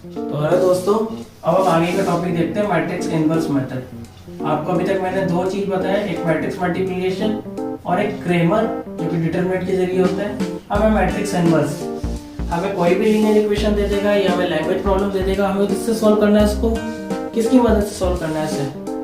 तो हेलो दोस्तों, अब हम आगे का टॉपिक देखते हैं मैट्रिक्स इनवर्स मेथड। आपको अभी तक मैंने दो चीज बताया, एक मैट्रिक्स मल्टीप्लिकेशन और एक क्रेमर जो कि डिटरमिनेंट के जरिए होता है। अब है मैट्रिक्स इनवर्स। हमें कोई भी लीनियर इक्वेशन दे देगा या हमें लैंग्वेज प्रॉब्लम दे देगा, हमें किससे सॉल्व करना है इसको, किसकी मदद से सॉल्व करना है इसे।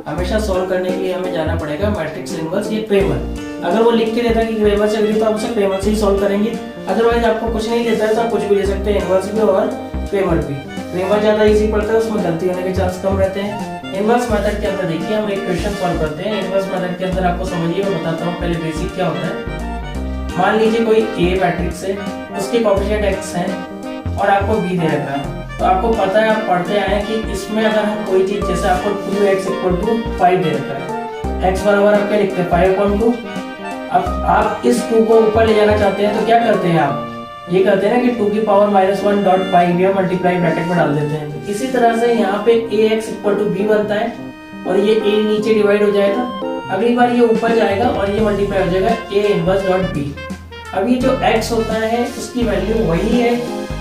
हमेशा सॉल्व करने के लिए हमें जाना पड़ेगा मैट्रिक्स इनवर्स या क्रेमर। अगर वो लिख के देता है कि क्रेमर से अग्री तो आप उसे क्रेमर से ही सॉल्व करेंगे। अदरवाइज आपको कुछ नहीं देता है तो आप कुछ भी ले सकते हैं, इनवर्स भी और क्रेमर भी। क्रेमर ज्यादा इजी पड़ता है, उसमें गलती होने के चांस कम रहते हैं। इनवर्स मेथड के अंदर देखिए हम एक क्वेश्चन सॉल्व करते हैं। इनवर्स मेथड के अंदर आपको समझिए, मैं बताता हूँ पहले बेसिक क्या होता है। मान लीजिए कोई ए मैट्रिक्स है, उसके कोएफिशिएंट x है और आपको b दे रखा है। तो आपको पता है, आप पढ़ते आए हैं कि इसमें अगर हम कोई चीज, जैसे आपको 2x = 5 दे रखा है, x बराबर आप क्या लिखते हैं 5/2। अब आप इस 2 को ऊपर ले जाना चाहते हैं तो क्या करते हैं, आप ये करते हैं ना कि 2 की पावर -1.5 या मल्टीप्लाई ब्रैकेट में डाल देते हैं। इसी तरह से यहाँ पे ax = b बनता है और ये a नीचे डिवाइड हो जाएगा। अगली बार ये ऊपर जाएगा और ये मल्टीप्लाई हो जाएगा a इनवर्स .b। अब ये जो x होता है उसकी वैल्यू वही है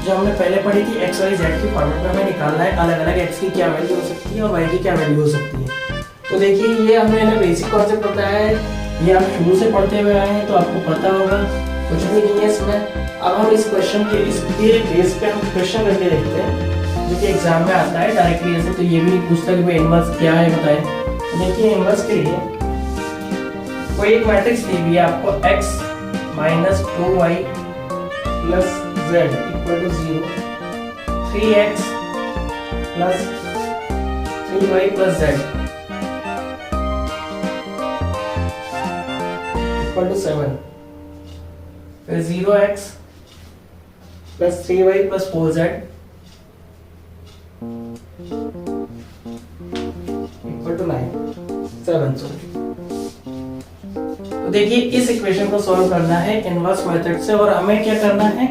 जो हमने पहले पढ़ी थी, x y z की फॉर्मेट में हमें निकालना है अलग अलग x की क्या वैल्यू हो सकती है और y की क्या वैल्यू हो सकती है। तो देखिए ये हमें बेसिक कॉन्सेप्ट पता है, ये आप शुरू से पढ़ते हुए आए हैं तो आपको पता होगा, कुछ भी नहीं है इसमें। अब हम इस क्वेश्चन के इसके बेस पे हम क्वेश्चन करके देखते हैं जो कि एग्जाम में आता है डायरेक्टली ऐसे। तो ये भी नहीं पूछता कि भाई इनवर्स क्या है बताएं। तो देखिए इनवर्स के लिए कोई एक मैट्रिक्स दी हुई है आपको x - 2y + z = 0, 3x + 3y + z = 7, फिर 0x + 3y + 4z = 9, 7। तो देखिए इस इक्वेशन को सॉल्व करना है इनवर्स मेथड से। और हमें क्या करना है,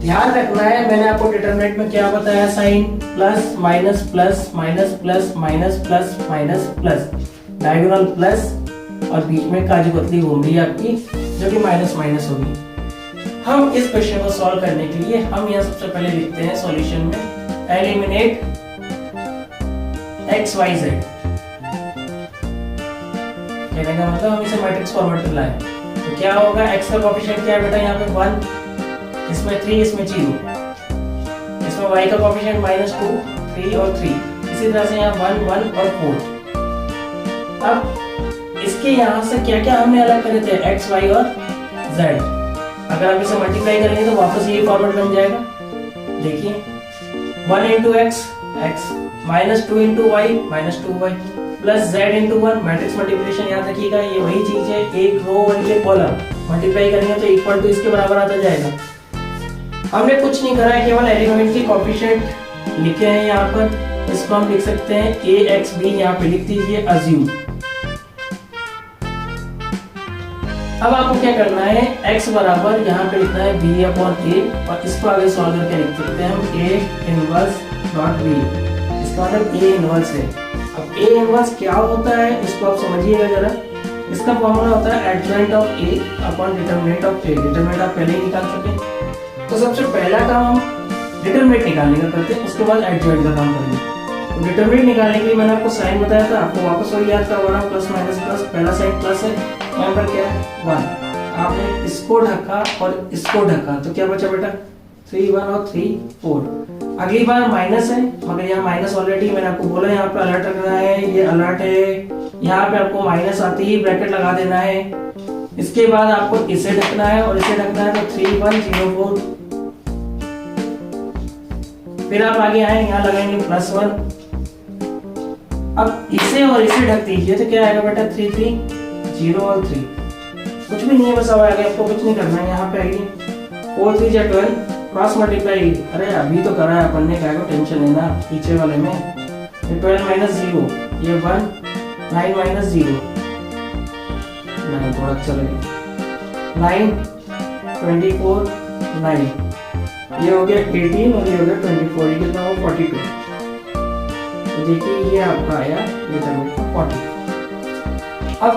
ध्यान रखना है, मैंने आपको डिटरमिनेंट में क्या बताया, sign plus minus plus minus plus minus plus minus plus, diagonal plus और बीच में काजू कतली घूम रही है आपकी जो कि माइनस माइनस होगी। हम इस क्वेश्चन को सॉल्व करने के लिए हम यहाँ सबसे पहले लिखते हैं सॉल्यूशन में एलिमिनेट x y z। कहने का मतलब हम इसे मैट्रिक्स फॉर्मेट में लाएं तो क्या होगा, x का कोएफिशिएंट क्या है बेटा, यहाँ पे 1, इसमें 3, इसमें 0, इसमें y का कोएफिशिएंट -2, 3 और 3, इसी तरह से यहाँ 1, 1 और 4। अब इसके यहाँ से क्या क्या हमने अलग करे थे, x, y और z। अगर आप इसे मल्टीप्लाई करेंगे तो वापस यही फॉर्मेट बन जाएगा। देखिए 1 × x x, -2 × y -2y plus z × 1, matrix multiplication याद रखिएगा, ये वही चीज है, एक रो और एक कॉलम मल्टीप्लाई करेंगे तो इक्वल टू इसके बराबर आता जाएगा। हमने कुछ नहीं करा है, केवल एलिमेंट के कोएफिशिएंट लिखे हैं यहाँ पर। इसको हम लिख सकते हैं ax b, यहाँ पे लिख दीजिए अज्यूम। अब आपको क्या करना है, x बराबर यहाँ पे लिखना है b/a और इसको आगे सॉल्व करके लिख सकते हैं हम a इनवर्स .b। इसका मतलब a इनवर्स है। अब a इनवर्स क्या होता है इसको आप समझिएगा जरा। इसका फॉर्मूला होता है adjoint of a upon determinant of a। Determinant आप पहले ही निकाल चुके, तो सबसे पहला काम हम डिटरमिनेंट निकालने का करते हैं, उसके बाद एडजॉइंट का काम करेंगे। तो डिटरमिनेंट निकालने के लिए मैंने आपको साइन बताया था, आपको वापस वही याद करवाना, प्लस माइनस प्लस, पहला साइन प्लस है, यहाँ पर क्या है 1। आपने इसको ढका और इसको ढका तो क्या बचा बेटा 3, 1 और 3, 4। अगली बार माइनस है, मगर यहाँ माइनस ऑलरेडी मैंने आपको बोला यहाँ पे अलर्ट रखना है, ये अलर्ट है, यहाँ पे आपको माइनस आते ही ब्रैकेट लगा देना है। इसके बाद आपको इसे ढकना है और इसे ढकना है, तो 3, 1, 0, 4। फिर आप आगे आए, यहाँ लगाएंगे +1। अब इसे और इसे ढक दीजिए तो क्या आएगा बेटा 3, 3, 0 और 3। कुछ भी नहीं है, बस अब आगे आपको कुछ नहीं करना है। यहाँ पे आइए 4, 3 = 12, क्रॉस मल्टीप्लाई। अरे अभी तो करा है अपन ने, क्या को टेंशन है ना पीछे वाले में। ये 12 - 0, ये 1, 9 - 0, 9 थोड़ा अच्छा लगेगा, 9, 24, 9, ये हो गया 18 और ये हो गया 24, ये कितना हो 42। तो देखिए ये आपका आया डिटरमिनेंट 40। अब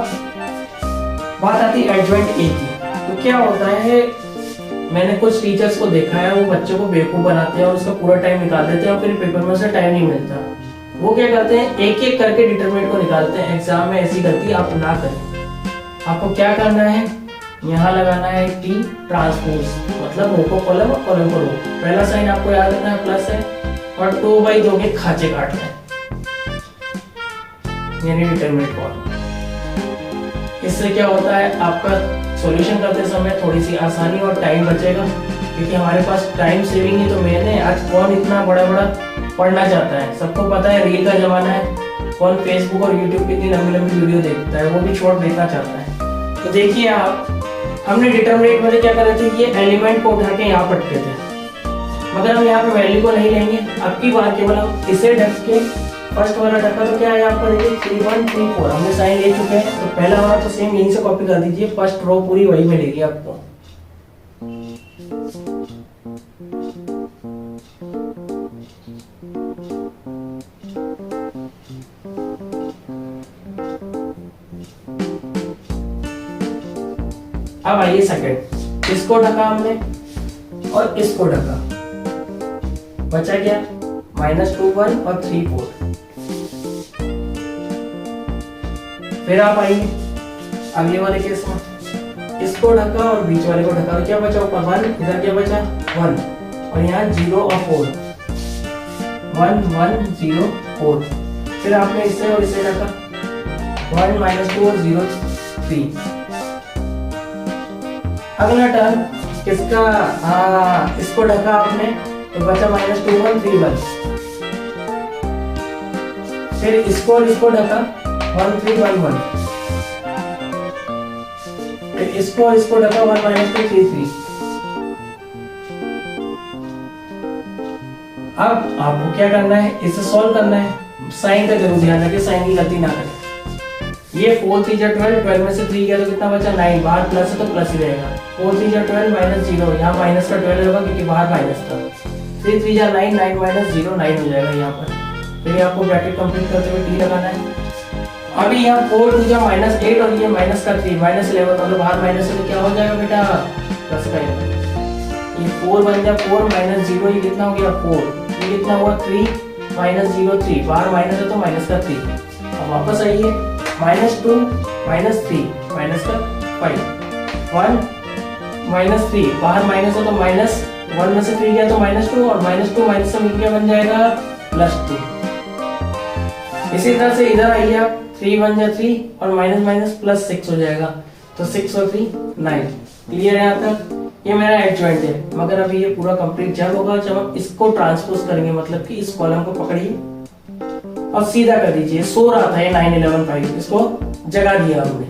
बात आती है एडजॉइंट ए की। तो क्या होता है, मैंने कुछ टीचर्स को देखा है, वो बच्चों को बेवकूफ बनाते हैं और उसका पूरा टाइम निकाल देते हैं और फिर पेपर में से टाइम नहीं मिलता। वो क्या करते हैं, एक एक करके डिटरमिनेंट को निकालते हैं। एग्जाम में ऐसी गलती आप ना करें। आपको क्या करना है, यहाँ लगाना है टी ट्रांसपोज, मतलब रो को कॉलम और कॉलम को रो। पहला साइन आपको याद रखना है प्लस है, और 2/2 के खांचे काटना है, यानी डिटरमिनेंट फॉर्म। इससे क्या होता है, आपका सॉल्यूशन करते समय थोड़ी सी आसानी और टाइम बचेगा, क्योंकि हमारे पास टाइम सेविंग ही तो मेन है। आज कौन इतना बड़ा बड़ा पढ़ना चाहता है, सबको पता है रील का जमाना है, कौन फेसबुक और यूट्यूब पे इतनी लंबी लंबी वीडियो देखता है, वो भी शॉर्ट देखना चाहता है। तो देखिए आप, हमने डिटरमिनेंट में क्या करे थे, ये एलिमेंट को उठा के यहाँ पटके थे, मगर हम यहाँ पे वैल्यू को नहीं लेंगे। अब की बार केवल हम इसे ढक के, फर्स्ट वाला ढका तो क्या है आपका, देखिए 3 1 3 4 हमने साइन ले चुके हैं। तो पहला वाला तो सेम यहीं से कॉपी कर दीजिए, फर्स्ट रो पूरी वही मिलेगी आपको। अब आइए सेकंड, इसको ढका हमने और इसको ढका, बचा क्या, -2 1 और 3 4। फिर आप आइए अगले वाले केस में, इसको ढका और बीच वाले को ढका, तो क्या बचा ऊपर 1, इधर क्या बचा 1, और यहाँ 0 और 4, 1 1 0 4। फिर आपने इससे और इसे ढका, 1 -2 और 0 3। अगला टर्म किसका, इसको ढका आपने तो बचा -2 1 3 1। फिर इसको और इसको ढका 1 3 1 1। फिर इसको और इसको ढका 1 -2 3 3। अब आपको क्या करना है, इसे सॉल्व करना है। साइन का जरूर ध्यान रखिए, साइन की गलती ना करें। ये 4 3 12, 12 में से 3 गया तो कितना बचा 9, बाहर प्लस है तो प्लस ही रहेगा। 4 3 12 -0, यहाँ माइनस का 12 होगा क्योंकि बाहर माइनस था। 3 3 9 9 -0 9 हो जाएगा यहाँ पर। फिर आपको ब्रैकेट कंप्लीट करते हुए टी लगाना है। अभी यहाँ 4 2 -8 और ये माइनस का 3 -11, मतलब बाहर माइनस है तो क्या हो जाएगा बेटा, प्लस का 11। ये 4 बन गया 4 -0, ये कितना हो गया 4, ये कितना हुआ 3 -0 3, बाहर माइनस है तो माइनस का 3। अब वापस आइए, -2 -3 माइनस का 5, 1 -3, बाहर माइनस है तो माइनस, 1 में से 3 गया तो -2, और -2 माइनस से मिलकर बन जाएगा +2। इसी तरह से इधर आइए आप, 3 1 जा 3 और माइनस माइनस +6 हो जाएगा, तो 6 और 3 9। क्लियर है यहाँ तक? ये मेरा एडजॉइंट है, मगर अभी ये पूरा कंप्लीट जब होगा जब हम इसको ट्रांसपोज करेंगे, मतलब कि इस कॉलम को पकड़िए और सीधा कर दीजिए। सो रहा था ये 9 11 5, इसको जगा दिया हमने।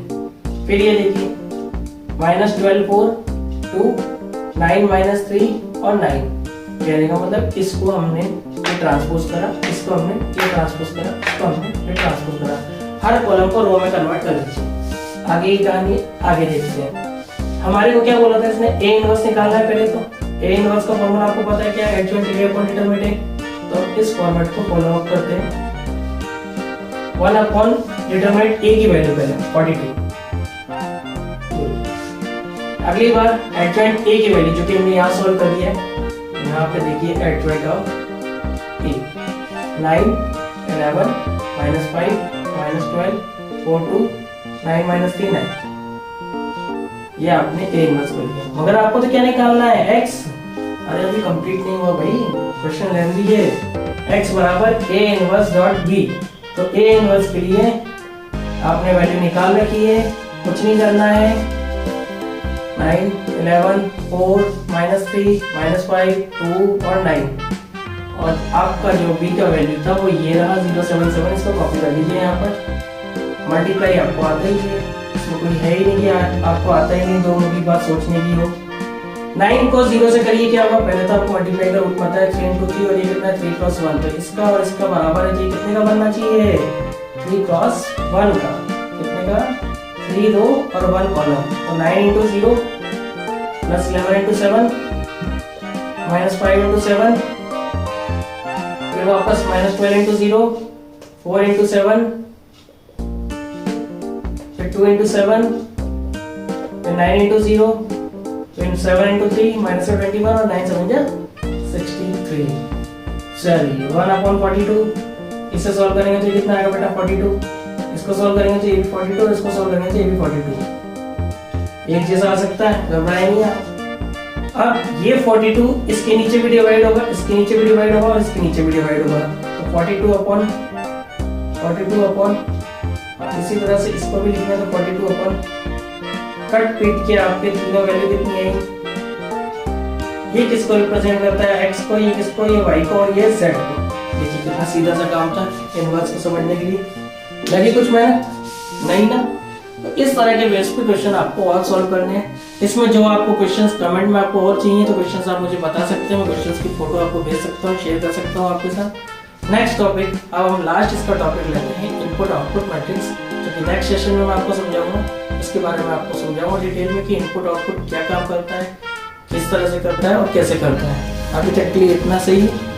फिर ये देखिए -12 4 2 9 -3 और 9, कहने का मतलब इसको हमने ये ट्रांसपोज करा, इसको हमने ये ट्रांसपोज करा, इसको हमने ये ट्रांसपोज करा। हर कॉलम को रो में कन्वर्ट कर दीजिए। आगे की कहानी आगे देखते हैं। हमारे को क्या बोला था इसने, ए इनवर्स निकालना है पहले। तो ए इनवर्स का फॉर्मूला आपको पता है क्या है, एडजॉइंट एरिया अपॉन डिटरमिनेंट। तो इस फॉर्मेट को फॉलो अप करते हैं। 1 अपॉन डिटरमिनेंट ए की वैल्यू पहले 42। अगली बार एडजॉइंट ए की वैल्यू जो कि हमने यहाँ सॉल्व कर दिया है, यहाँ पे देखिए एडजॉइंट ऑफ ए 9 11 -5 -12 4 2 9 -3 9। ये आपने ए इनवर्स कर दिया, मगर आपको तो क्या निकालना है, x। अरे अभी कंप्लीट नहीं हुआ भाई, क्वेश्चन लेंथी है। x बराबर ए इनवर्स डॉट बी। तो ए इनवर्स के लिए आपने वैल्यू निकाल रखी है, कुछ नहीं करना है। 9 11 4 -3 -5 2 और 9, और आपका जो b का वैल्यू था वो ये रहा 077। इसको कॉपी कर लीजिए यहाँ पर। मल्टीप्लाई आपको आता ही है, इसमें कोई है ही नहीं कि आपको आता ही नहीं, दोनों की बात सोचने की हो। 9 को 0 से करिए, क्या होगा, पहले तो आपको मल्टीप्लाई का रूट पता है 3 × 3, और ये कितना 3 × 1, तो इसका और इसका बराबर है। ये कितने का बनना चाहिए, 3 × 1 का। कितने का, 3 2 और 1 कॉलम, तो 9 × 0 प्लस 11 × 7 -5 × 7, फिर वापस -12 × 0 4 × 7, फिर 2 × 7, फिर 9 × 0 तो इन 7 इंटू 3 माइनस 21 और 9 7 जा 63। चलिए 1/42 इसे सॉल्व करेंगे तो कितना आएगा बेटा 42। इसको सॉल्व करेंगे तो ये भी 42, इसको सॉल्व करेंगे तो ये भी 42। एक जैसा आ सकता है, घबराए नहीं आप। अब ये 42 इसके नीचे भी डिवाइड होगा, इसके नीचे भी डिवाइड होगा और इसके नीचे भी डिवाइड होगा, तो 42 अपॉन इसी तरह से इसको भी लिखना है तो 42 अपॉन कट पीट के आपके तीनों वैल्यू कितनी आई। ये किसको रिप्रेजेंट करता है, x को, ये किसको, ये y को और ये z को। देखिए कितना सीधा सा काम था इनवर्स को समझने के लिए। लगी कुछ मेहनत नहीं ना? तो इस तरह के बेस पे क्वेश्चन आपको और सॉल्व करने हैं। इसमें जो आपको क्वेश्चंस कमेंट में आपको और चाहिए तो क्वेश्चंस आप मुझे बता सकते हैं, मैं क्वेश्चंस की फोटो आपको भेज सकता हूँ, शेयर कर सकता हूँ आपके साथ। नेक्स्ट टॉपिक, अब हम लास्ट इसका टॉपिक लेते हैं इनपुट आउटपुट मैट्रिक्स, जो कि नेक्स्ट सेशन में मैं आपको समझाऊंगा। इसके बारे में आपको समझाऊंगा डिटेल में कि इनपुट आउटपुट क्या काम करता है, किस तरह से करता है और कैसे करता है। अभी तक के लिए इतना सही है।